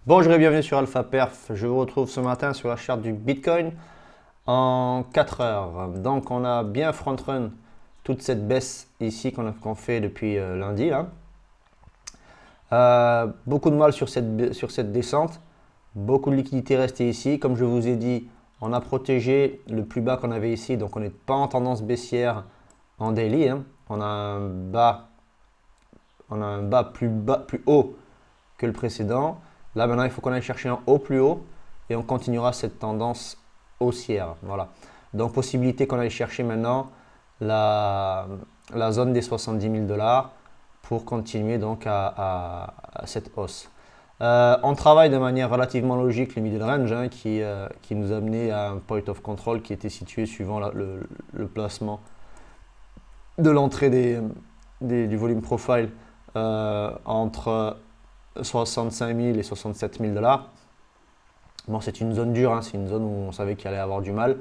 Bonjour et bienvenue sur Alpha Perf. Je vous retrouve ce matin sur la charte du Bitcoin en 4 heures. Donc on a bien front-run toute cette baisse ici qu'on fait depuis lundi là. Beaucoup de mal sur cette descente. Beaucoup de liquidités restées ici. Comme je vous ai dit, on a protégé le plus bas qu'on avait ici. Donc on n'est pas en tendance baissière en daily, hein. On a un bas plus haut que le précédent. Là maintenant il faut qu'on aille chercher un haut plus haut et on continuera cette tendance haussière. Voilà. Donc possibilité qu'on aille chercher maintenant la zone des 70 000 $ pour continuer donc à cette hausse. On travaille de manière relativement logique le middle range, hein, qui nous a amené à un point of control qui était situé suivant le placement de l'entrée du volume profile entre 65 000 et 67 000 $. Bon, c'est une zone dure, hein, c'est une zone où on savait qu'il allait avoir du mal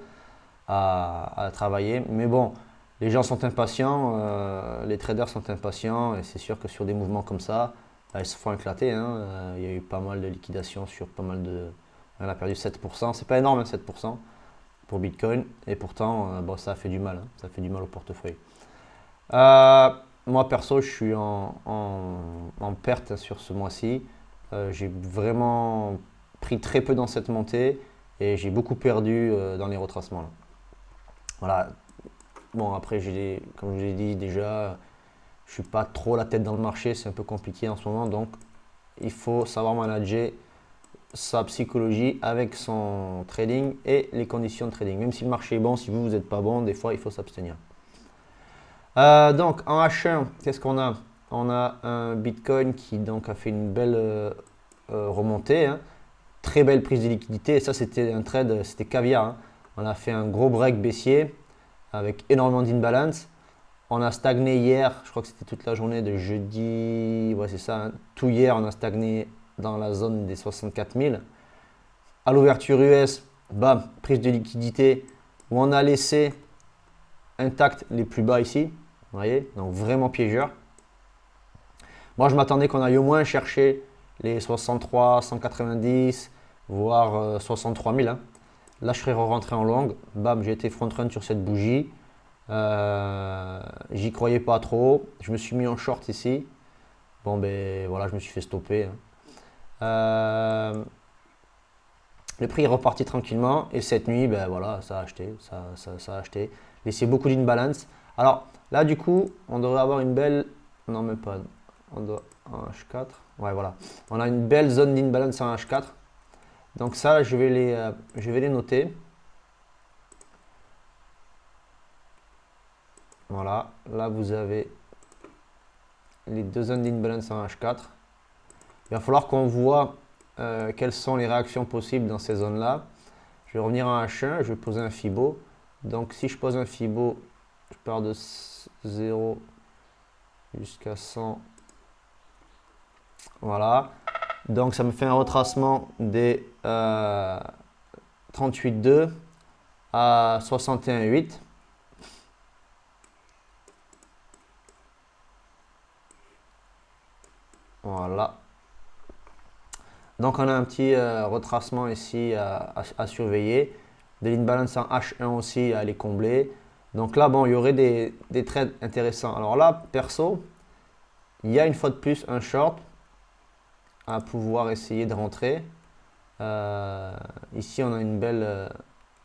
à travailler. Mais bon, les gens sont impatients, les traders sont impatients et c'est sûr que sur des mouvements comme ça, ils se font éclater, hein. Il y a eu pas mal de liquidations sur pas mal de... On a perdu 7%, c'est pas énorme, hein, 7% pour Bitcoin et pourtant bon, ça a fait du mal, hein, ça fait du mal au portefeuille. Moi perso, je suis en perte sur ce mois-ci. J'ai vraiment pris très peu dans cette montée et j'ai beaucoup perdu dans les retracements là. Voilà. Bon, après, comme je l'ai dit déjà, je suis pas trop la tête dans le marché, c'est un peu compliqué en ce moment, donc il faut savoir manager sa psychologie avec son trading et les conditions de trading. Même si le marché est bon, si vous n'êtes pas bon, des fois il faut s'abstenir. Donc en H1, qu'est-ce qu'on a? On a un Bitcoin qui donc a fait une belle remontée, hein. Très belle prise de liquidité. Et ça, c'était un trade, c'était caviar, hein. On a fait un gros break baissier avec énormément d'imbalance. On a stagné hier, je crois que c'était toute la journée de jeudi, ouais c'est ça, hein. Tout hier, on a stagné dans la zone des 64 000. À l'ouverture US, bam, prise de liquidité où on a laissé intact les plus bas ici. Vous voyez, donc vraiment piégeur. Moi, je m'attendais qu'on aille au moins chercher les 63, 190, voire 63 000, hein. Là, je serais rentré en longue. Bam, j'ai été front-run sur cette bougie. J'y croyais pas trop. Je me suis mis en short ici. Bon, ben voilà, je me suis fait stopper, hein. Le prix est reparti tranquillement. Et cette nuit, ben voilà, ça a acheté. Ça a acheté. Laissé beaucoup d'imbalance. Alors là, du coup, on devrait avoir une belle. Non, même pas. On doit en H4. Ouais, voilà. On a une belle zone d'imbalance en H4. Donc ça, je vais les noter. Voilà. Là, vous avez les deux zones d'imbalance en H4. Il va falloir qu'on voit quelles sont les réactions possibles dans ces zones-là. Je vais revenir en H1, je vais poser un Fibo. Donc si je pose un Fibo, je pars de 0 jusqu'à 100. Voilà. Donc ça me fait un retracement des 38,2 à 61,8. Voilà. Donc on a un petit retracement ici à surveiller. De l'imbalance en H1 aussi à aller combler. Donc là, bon, il y aurait des trades intéressants. Alors là, perso, il y a une fois de plus un short à pouvoir essayer de rentrer. Ici, on a une belle...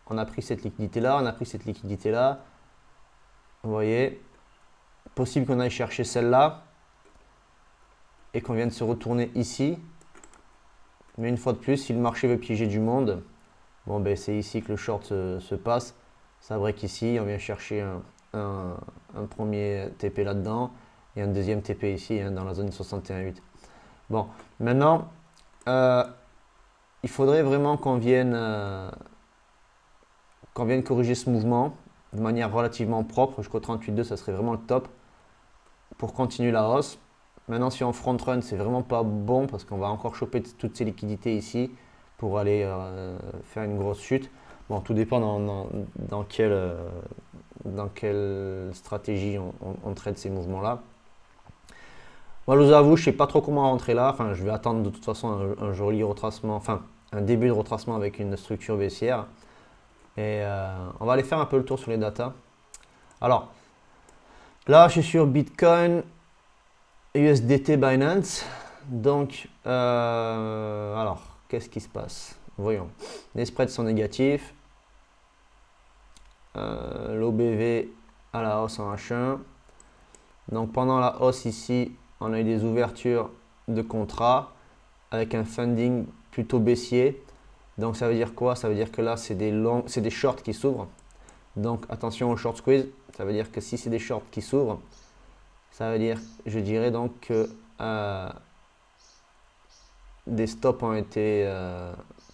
on a pris cette liquidité-là, on a pris cette liquidité-là. Vous voyez, possible qu'on aille chercher celle-là et qu'on vienne se retourner ici. Mais une fois de plus, si le marché veut piéger du monde, bon, ben, c'est ici que le short se passe. Ça break ici, on vient chercher un premier TP là-dedans et un deuxième TP ici, hein, dans la zone 61,8. Bon, maintenant, il faudrait vraiment qu'on vienne corriger ce mouvement de manière relativement propre. Jusqu'au 38,2, ça serait vraiment le top pour continuer la hausse. Maintenant, si on front run, c'est vraiment pas bon parce qu'on va encore choper toutes ces liquidités ici pour aller faire une grosse chute. Bon, tout dépend dans quelle stratégie on trade ces mouvements-là. Moi, je vous avoue, je sais pas trop comment rentrer là. Enfin, je vais attendre de toute façon un joli retracement, enfin, un début de retracement avec une structure baissière. Et on va aller faire un peu le tour sur les datas. Alors, là, je suis sur Bitcoin, USDT, Binance. Donc, alors, qu'est-ce qui se passe? Voyons. Les spreads sont négatifs. L'OBV à la hausse en H1. Donc, pendant la hausse ici, on a eu des ouvertures de contrats avec un funding plutôt baissier. Donc, ça veut dire quoi? Ça veut dire que là, c'est des shorts qui s'ouvrent. Donc, attention au short squeeze. Ça veut dire que si c'est des shorts qui s'ouvrent, ça veut dire, je dirais donc que des stops ont été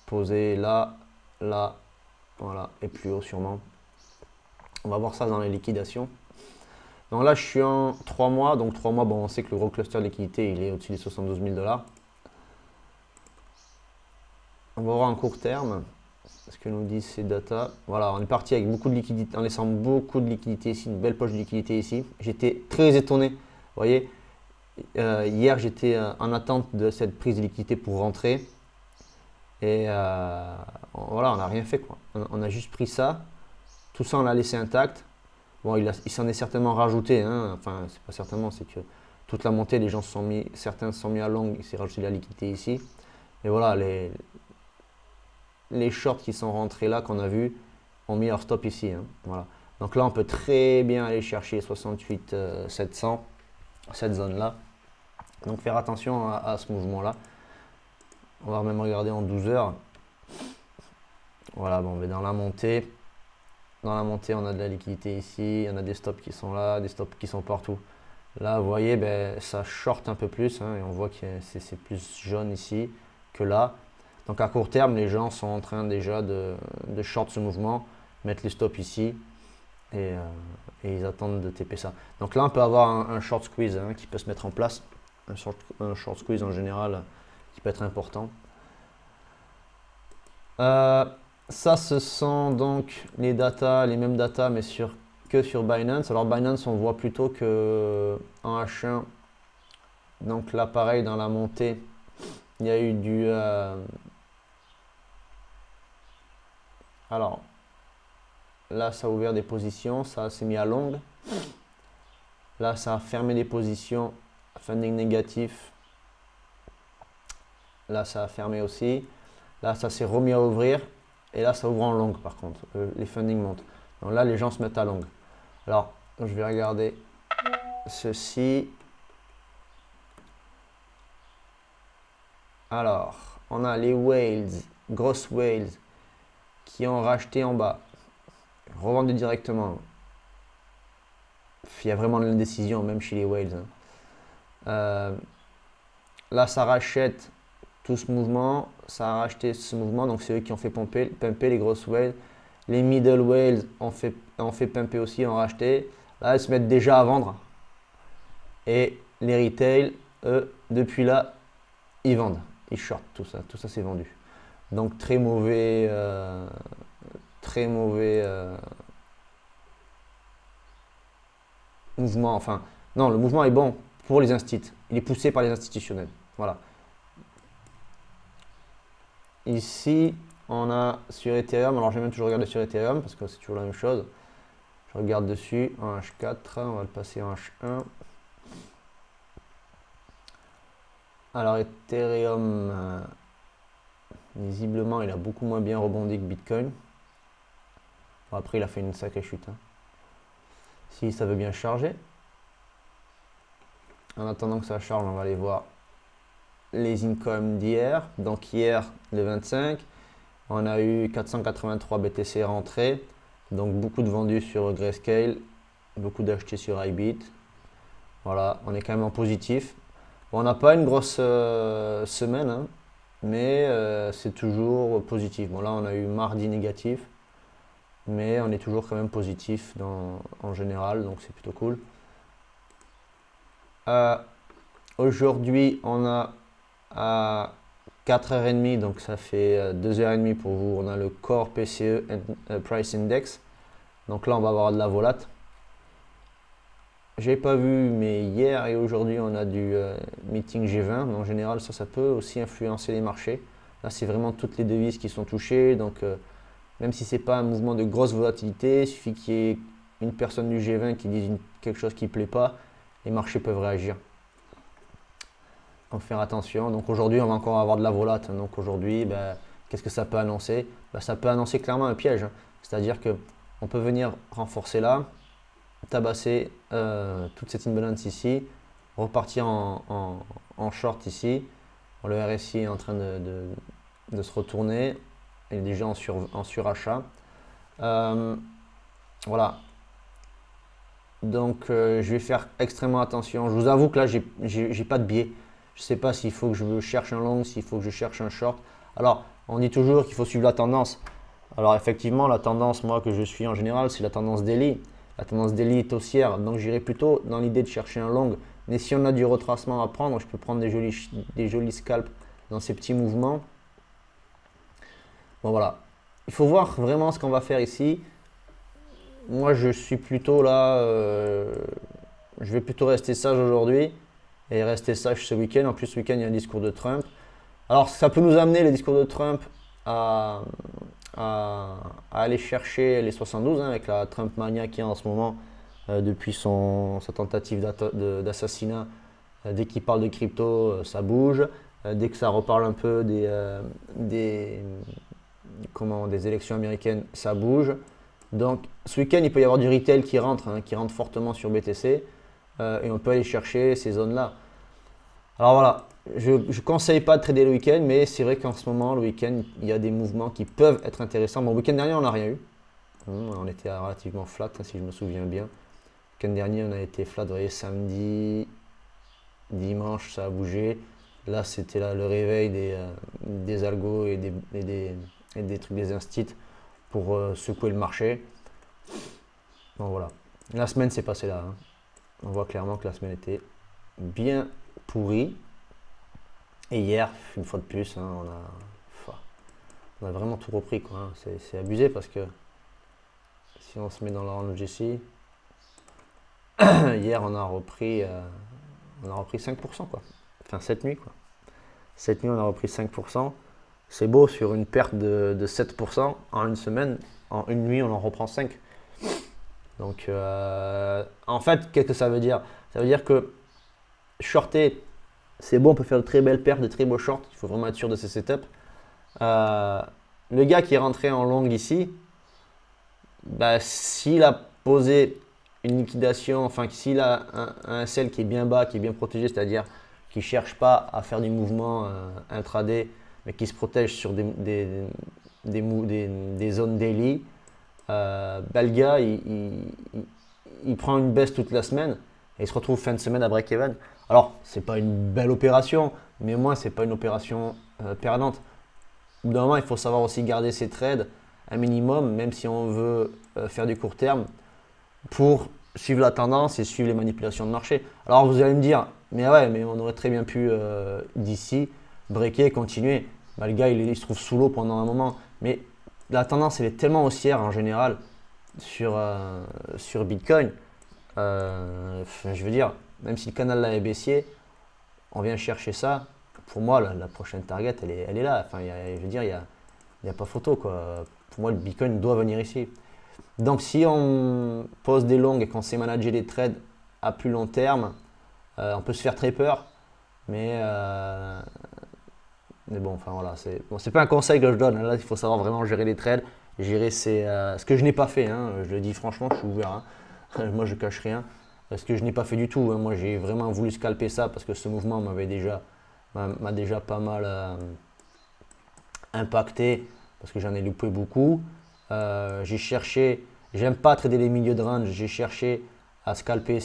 posés là, là, voilà, et plus haut sûrement. On va voir ça dans les liquidations. Donc là, je suis en 3 mois. Donc 3 mois, bon, on sait que le gros cluster de liquidité, il est au-dessus des 72 000 $. On va voir en court terme ce que nous disent ces data. Voilà, on est parti avec beaucoup de liquidité, en laissant beaucoup de liquidité ici, une belle poche de liquidité ici. J'étais très étonné. Vous voyez, hier, j'étais en attente de cette prise de liquidité pour rentrer. Et voilà, on n'a rien fait, quoi. On a juste pris ça. Tout ça, on l'a laissé intact. Bon, il s'en est certainement rajouté, hein. Enfin, c'est pas certainement, c'est que toute la montée, les gens se sont mis, certains se sont mis à long, il s'est rajouté de la liquidité ici. Et voilà, les shorts qui sont rentrés là, qu'on a vu, ont mis leur stop ici, hein. Voilà. Donc là, on peut très bien aller chercher 68 700, cette zone-là. Donc faire attention à ce mouvement-là. On va même regarder en 12 heures. Voilà, bon, mais dans la montée. Dans la montée, on a de la liquidité ici, on a des stops qui sont là, des stops qui sont partout. Là, vous voyez, ben, ça short un peu plus, hein, et on voit que c'est plus jaune ici que là. Donc à court terme, les gens sont en train déjà de short ce mouvement, mettre les stops ici, et ils attendent de TP ça. Donc là, on peut avoir un short squeeze, hein, qui peut se mettre en place. Un short squeeze en général qui peut être important. Ça, ce sont donc les datas, les mêmes datas, mais que sur Binance. Alors Binance, on voit plutôt que en H1, donc là, pareil, dans la montée, il y a eu du... alors, là, ça a ouvert des positions, ça s'est mis à longue. Là, ça a fermé des positions, funding négatif. Là, ça a fermé aussi. Là, ça s'est remis à ouvrir. Et là, ça ouvre en longue par contre. Les funding montent. Donc là, les gens se mettent à longue. Alors, je vais regarder ceci. Alors, on a les whales, grosses whales, qui ont racheté en bas. Revendu directement. Il y a vraiment une décision, même chez les whales, hein. Là, ça rachète tout ce mouvement. Ça a racheté ce mouvement. Donc, c'est eux qui ont fait pumper les grosses whales. Les middle whales ont fait pumper aussi, ont racheté. Là, elles se mettent déjà à vendre. Et les retail, eux, depuis là, ils vendent. Ils shortent tout ça. Tout ça, c'est vendu. Donc, très mauvais mouvement. Enfin, non, le mouvement est bon pour les instituts. Il est poussé par les institutionnels. Voilà. Ici, on a sur Ethereum. Alors, j'ai même toujours regardé sur Ethereum parce que c'est toujours la même chose. Je regarde dessus en H4. On va le passer en H1. Alors, Ethereum, visiblement, il a beaucoup moins bien rebondi que Bitcoin. Bon, après, il a fait une sacrée chute, hein. Si ça veut bien charger. En attendant que ça charge, on va aller voir les incomes d'hier. Donc hier, le 25, on a eu 483 BTC rentrés. Donc beaucoup de vendus sur Grayscale, beaucoup d'achetés sur iBit. Voilà, on est quand même en positif. Bon, on n'a pas une grosse semaine, hein, mais c'est toujours positif. Bon là, on a eu mardi négatif, mais on est toujours quand même positif en général, donc c'est plutôt cool. Aujourd'hui, on a à 4h30, donc ça fait 2h30 pour vous. On a le Core PCE Price Index. Donc là, on va avoir de la volate. j'ai pas vu, mais hier et aujourd'hui, on a du meeting G20. Mais en général, ça peut aussi influencer les marchés. Là, c'est vraiment toutes les devises qui sont touchées. Donc, même si c'est pas un mouvement de grosse volatilité, il suffit qu'il y ait une personne du G20 qui dise quelque chose qui ne plaît pas, les marchés peuvent réagir. Donc, faire attention. Donc, aujourd'hui, on va encore avoir de la volate. Donc, aujourd'hui, ben, qu'est-ce que ça peut annoncer? Ben, ça peut annoncer clairement un piège. C'est-à-dire qu'on peut venir renforcer là, tabasser toute cette imbalance ici, repartir en short ici. Le RSI est en train de se retourner, il est déjà en surachat. Voilà. Donc je vais faire extrêmement attention. Je vous avoue que là, j'ai pas de biais. Je ne sais pas s'il faut que je cherche un long, s'il faut que je cherche un short. Alors, on dit toujours qu'il faut suivre la tendance. Alors effectivement, la tendance, moi, que je suis en général, c'est la tendance daily. La tendance daily est haussière, donc j'irai plutôt dans l'idée de chercher un long. Mais si on a du retracement à prendre, je peux prendre des jolis scalps dans ces petits mouvements. Bon voilà, il faut voir vraiment ce qu'on va faire ici. Moi, je suis plutôt là, je vais plutôt rester sage aujourd'hui et rester sage ce week-end. En plus, ce week-end, il y a un discours de Trump. Alors, ça peut nous amener, les discours de Trump, à aller chercher les 72 avec la Trump mania qu'il y a en ce moment depuis sa tentative d'assassinat. Dès qu'il parle de crypto, ça bouge. Dès que ça reparle un peu des élections américaines, ça bouge. Donc ce week-end, il peut y avoir du retail qui rentre fortement sur BTC et on peut aller chercher ces zones-là. Alors voilà, je ne conseille pas de trader le week-end, mais c'est vrai qu'en ce moment, le week-end, il y a des mouvements qui peuvent être intéressants. Bon, le week-end dernier, on n'a rien eu. On était relativement flat, si je me souviens bien. Le week-end dernier, on a été flat, vous voyez, samedi, dimanche, ça a bougé. Là, c'était le réveil des algos et des trucs des instits pour secouer le marché. Bon, voilà. La semaine s'est passée là. On voit clairement que la semaine était bien pourrie. Et hier, une fois de plus, on a vraiment tout repris, quoi. C'est abusé parce que si on se met dans l'orange ici, hier on a repris 5%, quoi. Enfin, cette nuit, quoi. Cette nuit, on a repris 5%. C'est beau sur une perte de 7% en une semaine. En une nuit, on en reprend 5%. Donc, en fait, qu'est-ce que ça veut dire? Ça veut dire que shorter, c'est bon, on peut faire de très belles pertes, de très beaux shorts. Il faut vraiment être sûr de ses setups. Le gars qui est rentré en long ici, bah, s'il a posé une liquidation, enfin, s'il a un sell qui est bien bas, qui est bien protégé, c'est-à-dire qui ne cherche pas à faire du mouvement intraday, mais qui se protège sur des zones daily, le gars, il prend une baisse toute la semaine et il se retrouve fin de semaine à break-even. Alors, c'est pas une belle opération, mais au moins, c'est pas une opération perdante. Au bout d'un moment, il faut savoir aussi garder ses trades un minimum, même si on veut faire du court terme, pour suivre la tendance et suivre les manipulations de marché. Alors, vous allez me dire, mais ouais, mais on aurait très bien pu d'ici breaker et continuer. Bah, le gars, il se trouve sous l'eau pendant un moment, mais la tendance, elle est tellement haussière en général sur Bitcoin. Je veux dire, même si le canal là est baissier, on vient chercher ça. Pour moi, la prochaine target, elle est là. Enfin, je veux dire, il n'y a pas photo, quoi. Pour moi, le Bitcoin doit venir ici. Donc, si on pose des longues et qu'on sait manager des trades à plus long terme, on peut se faire très peur. Mais bon, enfin voilà, c'est pas un conseil que je donne. Là, il faut savoir vraiment gérer les trades. Gérer ce que je n'ai pas fait. Je le dis franchement, je suis ouvert. Moi, je cache rien. Ce que je n'ai pas fait du tout. Moi, j'ai vraiment voulu scalper ça parce que ce mouvement m'a déjà pas mal impacté parce que j'en ai loupé beaucoup. J'ai cherché, j'aime pas trader les milieux de range. J'ai cherché à scalper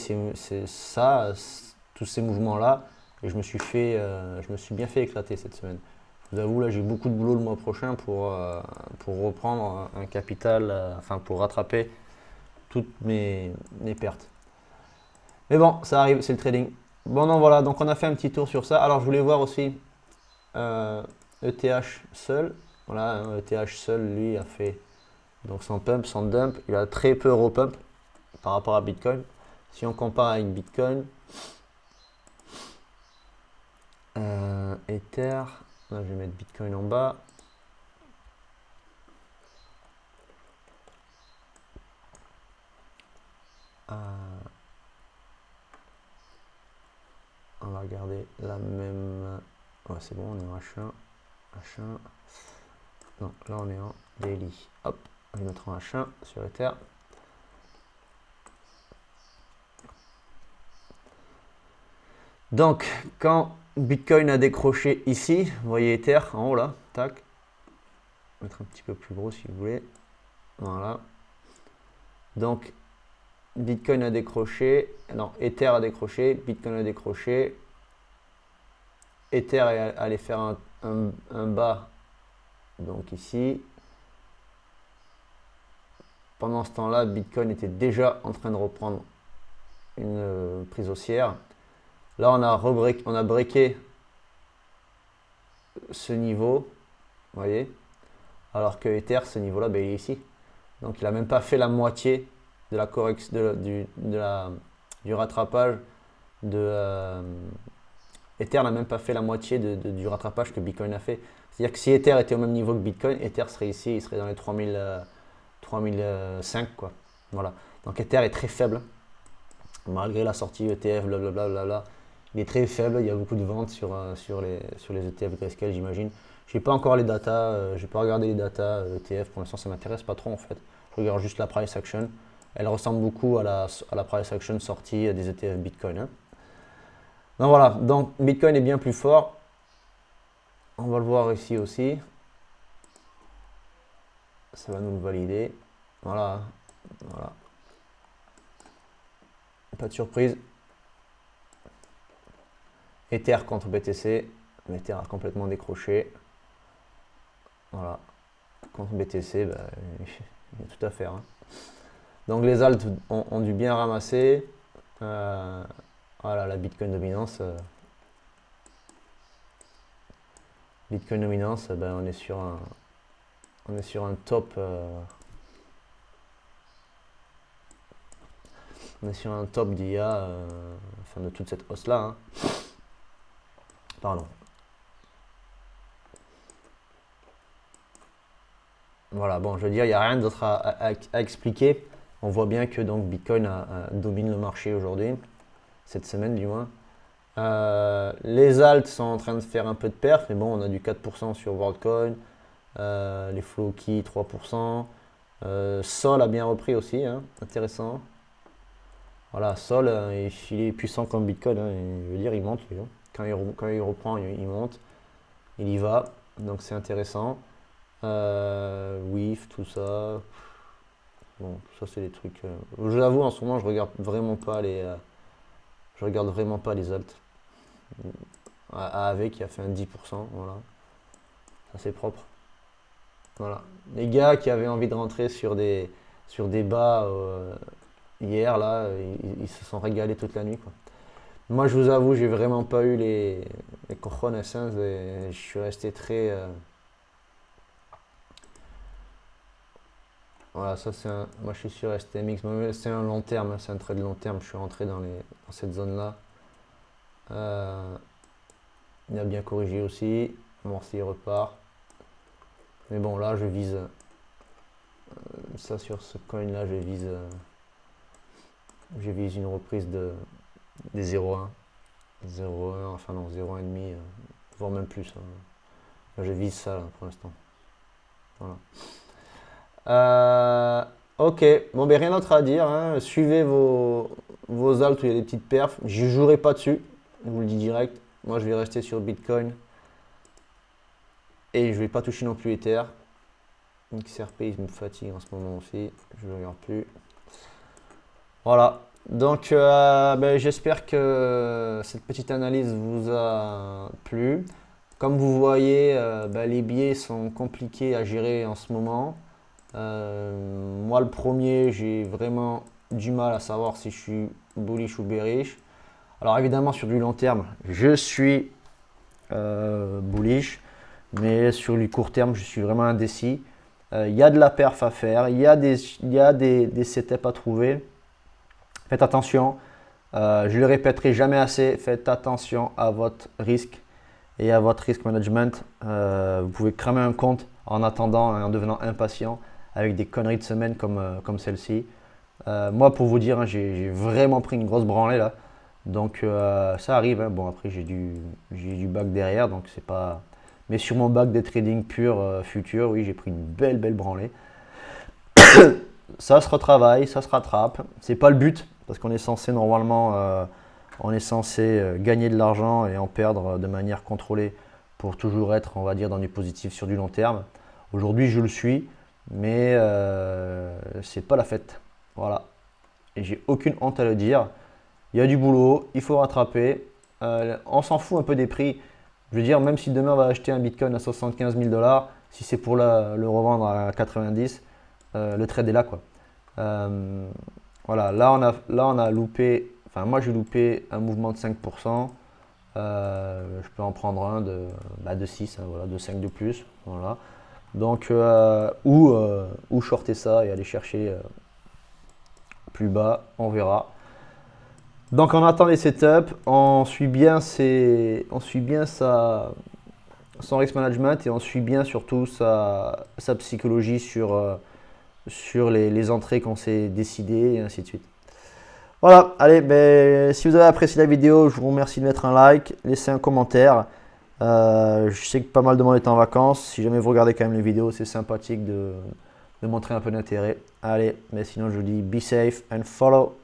tous ces mouvements-là et je me suis bien fait éclater cette semaine. Je vous avoue, là, j'ai beaucoup de boulot le mois prochain pour reprendre un capital, pour rattraper toutes mes pertes. Mais bon, ça arrive, c'est le trading. Bon, non, voilà, donc on a fait un petit tour sur ça. Alors, je voulais voir aussi ETH seul. Voilà, ETH seul, lui, a fait donc son pump, son dump. Il a très peu repump par rapport à Bitcoin. Si on compare avec Bitcoin, Ether, là je vais mettre Bitcoin en bas. On va regarder la même. Ouais, c'est bon, on est en H1. H1. Non, là on est en daily. Hop, je vais mettre en H1 sur Ether. Donc, quand Bitcoin a décroché ici, vous voyez Ether en haut là, tac. Mettre un petit peu plus gros si vous voulez. Voilà. Donc, Bitcoin a décroché, non, Ether a décroché, Bitcoin a décroché. Ether est allé faire un bas, donc ici. Pendant ce temps-là, Bitcoin était déjà en train de reprendre une prise haussière. Là, on a breaké ce niveau, vous voyez, alors que Ether, ce niveau-là, ben, il est ici. Donc, il n'a même pas fait la moitié de la correction, du rattrapage de Ether n'a même pas fait la moitié du rattrapage que Bitcoin a fait. C'est-à-dire que si Ether était au même niveau que Bitcoin, Ether serait ici, il serait dans les 3005 quoi. Voilà. Donc Ether est très faible, malgré la sortie ETF, blablabla. Il est très faible, il y a beaucoup de ventes sur les ETF Grayscale, j'imagine. Je n'ai pas encore les datas, je n'ai pas regardé les datas ETF, pour l'instant ça ne m'intéresse pas trop en fait. Je regarde juste la price action. Elle ressemble beaucoup à la price action sortie des ETF Bitcoin. Hein. Donc voilà, donc Bitcoin est bien plus fort. On va le voir ici aussi. Ça va nous le valider. Voilà, voilà. Pas de surprise. Ether contre BTC. Ether a complètement décroché. Voilà. Contre BTC, bah, il y a tout à faire. Hein. Donc les alts ont dû bien ramasser. Voilà, la Bitcoin dominance. Bitcoin dominance, ben, on est sur un top. On est sur un top d'IA, enfin de toute cette hausse là. Hein. Pardon. Voilà, bon, je veux dire, il n'y a rien d'autre à expliquer. On voit bien que donc Bitcoin domine le marché aujourd'hui, cette semaine du moins. Les alts sont en train de faire un peu de perf, mais bon, on a du 4% sur WorldCoin, les Floki 3%. Sol a bien repris aussi, hein, intéressant. Voilà, Sol, il est puissant comme Bitcoin, hein, je veux dire, il monte lui. Hein. Quand il reprend, il monte, il y va, donc c'est intéressant. WIF, tout ça. Bon, tout ça c'est des trucs. Je l'avoue, en ce moment, je regarde vraiment pas les alts. AAV qui a fait un 10%, voilà. Ça c'est propre. Voilà. Les gars qui avaient envie de rentrer sur des bas hier, là, ils se sont régalés toute la nuit, quoi. Moi, je vous avoue, j'ai vraiment pas eu les cojones et je suis resté très. Voilà, ça c'est un. Moi, je suis sur STMX, mais c'est un long terme, c'est un trade long terme. Je suis rentré dans cette zone-là. Il a bien corrigé aussi. Amorti repart. Mais bon, là, je vise. Ça sur ce coin-là, je vise une reprise des 0,1. 0,1, enfin non, 0,1,5, voire même plus. Hein. Je vise ça là, pour l'instant. Voilà. Ok, bon, ben rien d'autre à dire. Hein. Suivez vos alts où il y a des petites perfs. Je ne jouerai pas dessus, je vous le dis direct. Moi, je vais rester sur Bitcoin. Et je ne vais pas toucher non plus Ether. XRP, il me fatigue en ce moment aussi. Je ne le regarde plus. Voilà. Donc, ben, j'espère que cette petite analyse vous a plu. Comme vous voyez, ben, les biais sont compliqués à gérer en ce moment. Moi, le premier, j'ai vraiment du mal à savoir si je suis bullish ou bearish. Alors, évidemment, sur du long terme, je suis bullish. Mais sur du court terme, je suis vraiment indécis. Il y a de la perf à faire. Il y a des setups à trouver. Faites attention, Je le répéterai jamais assez, faites attention à votre risque et à votre risk management. Vous pouvez cramer un compte en attendant et en devenant impatient avec des conneries de semaine comme celle-ci. Moi, pour vous dire, hein, j'ai vraiment pris une grosse branlée là. Donc ça arrive, hein. Bon, après j'ai du bac derrière, donc c'est pas. Mais sur mon bac de trading pur futur, oui, j'ai pris une belle branlée. Ça se retravaille, ça se rattrape. C'est pas le but, parce qu'on est censé normalement gagner de l'argent et en perdre de manière contrôlée pour toujours être, on va dire, dans du positif sur du long terme. Aujourd'hui, je le suis, mais c'est pas la fête. Voilà. Et j'ai aucune honte à le dire. Il y a du boulot, il faut rattraper. On s'en fout un peu des prix. Je veux dire, même si demain on va acheter un bitcoin à 75 000 $, si c'est pour le revendre à 90, le trade est là, quoi. Voilà, là on a loupé, enfin moi j'ai loupé un mouvement de 5%. Je peux en prendre un de 6, hein, voilà, de 5 de plus. Voilà. Donc, ou shorter ça et aller chercher plus bas, on verra. Donc on attend les setups, on suit bien son risk management et on suit bien surtout sa psychologie sur les entrées qu'on s'est décidé et ainsi de suite. Voilà, allez, ben, si vous avez apprécié la vidéo, je vous remercie de mettre un like, laissez un commentaire. Je sais que pas mal de monde est en vacances. Si jamais vous regardez quand même les vidéos, c'est sympathique de montrer un peu d'intérêt. Allez, mais sinon je vous dis be safe and follow.